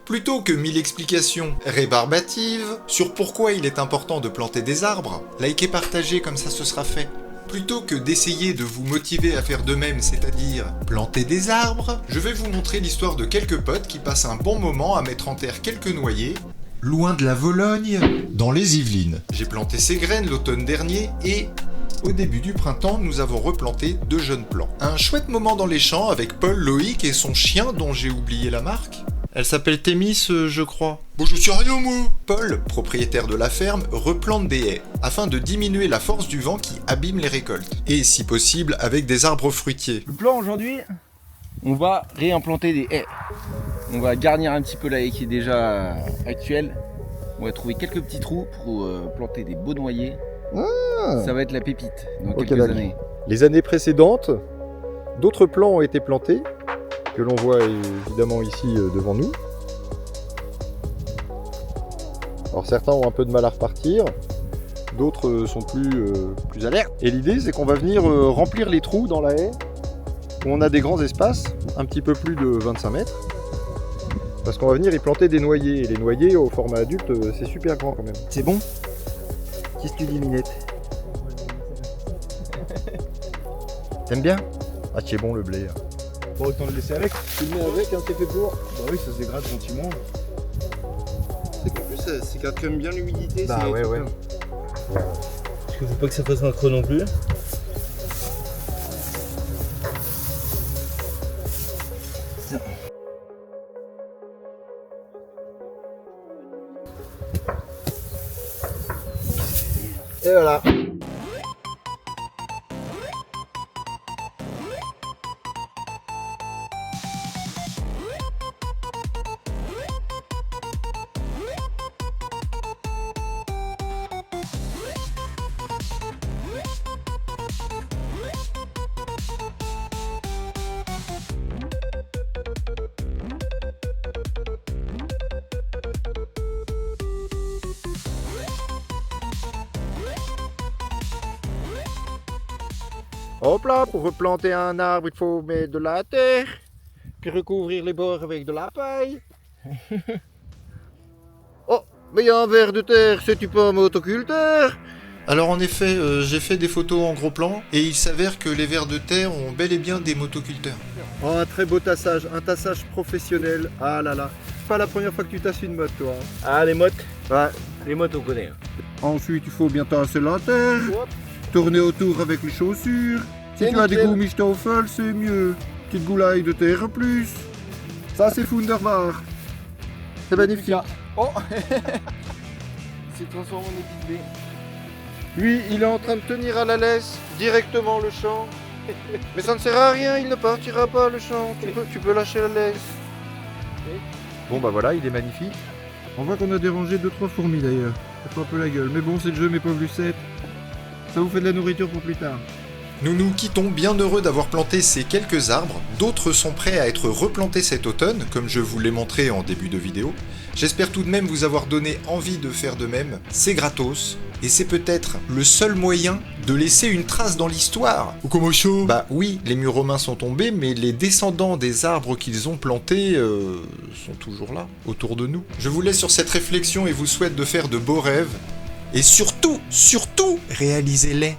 Plutôt que 1000 explications rébarbatives sur pourquoi il est important de planter des arbres, likez, partagez, comme ça ce sera fait. Plutôt que d'essayer de vous motiver à faire de même, c'est-à-dire planter des arbres, je vais vous montrer l'histoire de quelques potes qui passent un bon moment à mettre en terre quelques noyers, loin de la Vologne, dans les Yvelines. J'ai planté ces graines l'automne dernier et, au début du printemps, nous avons replanté 2 jeunes plants. Un chouette moment dans les champs avec Paul, Loïc et son chien dont j'ai oublié la marque. Elle s'appelle Thémis, je crois. Bon, je sais rien, moi. Paul, propriétaire de la ferme, replante des haies, afin de diminuer la force du vent qui abîme les récoltes. Et, si possible, avec des arbres fruitiers. Le plan aujourd'hui, on va réimplanter des haies. On va garnir un petit peu la haie qui est déjà actuelle. On va trouver quelques petits trous pour planter des beaux noyers. Ah. Ça va être la pépite dans Ok, quelques années. Les années précédentes, d'autres plants ont été plantés, que l'on voit évidemment ici devant nous. Alors certains ont un peu de mal à repartir, d'autres sont plus alertes. Et l'idée c'est qu'on va venir remplir les trous dans la haie, où on a des grands espaces, un petit peu plus de 25 mètres. Parce qu'on va venir y planter des noyers, et les noyers au format adulte c'est super grand quand même. C'est bon? Qu'est-ce que tu dis, Minette? T'aimes bien? Ah, c'est bon le blé. Bon, autant le laisser avec. Tu le mets avec, hein, t'es fait pour. Bah oui, ça se dégrade gentiment. C'est qu'en plus, ça garde quand même bien l'humidité. Bah ouais, ouais. Parce qu'il faut pas que ça fasse un creux non plus. Et voilà. Hop là, pour replanter un arbre, il faut mettre de la terre, puis recouvrir les bords avec de la paille. Oh, mais il y a un ver de terre, c'est-tu pas un motoculteur? Alors en effet, j'ai fait des photos en gros plan, et il s'avère que les vers de terre ont bel et bien des motoculteurs. Oh, un très beau tassage, un tassage professionnel. Ah là là, pas la première fois que tu tasses une motte, toi. Ah, les mottes. Ouais. Les mottes, on connaît. Ensuite, il faut bien tasser la terre, tourner autour avec les chaussures. Si C'est tu as des nickel. Gummistoffel, c'est mieux. Petite goulaille de terre en plus. Ça, c'est Wunderbar. C'est magnifique. Oh c'est transformé en épine B. Lui, il est en train de tenir à la laisse directement le champ. Mais ça ne sert à rien, il ne partira pas le champ. Tu peux lâcher la laisse. Bon bah voilà, il est magnifique. On voit qu'on a dérangé 2-3 fourmis d'ailleurs. Ça fait un peu la gueule. Mais bon, c'est le jeu, mes pauvres lucettes. Ça vous fait de la nourriture pour plus tard. Nous nous quittons bien heureux d'avoir planté ces quelques arbres, d'autres sont prêts à être replantés cet automne, comme je vous l'ai montré en début de vidéo. J'espère tout de même vous avoir donné envie de faire de même, c'est gratos, et c'est peut-être le seul moyen de laisser une trace dans l'histoire. Ou comment ça? Bah oui, les murs romains sont tombés, mais les descendants des arbres qu'ils ont plantés sont toujours là, autour de nous. Je vous laisse sur cette réflexion et vous souhaite de faire de beaux rêves, et surtout, réalisez-les.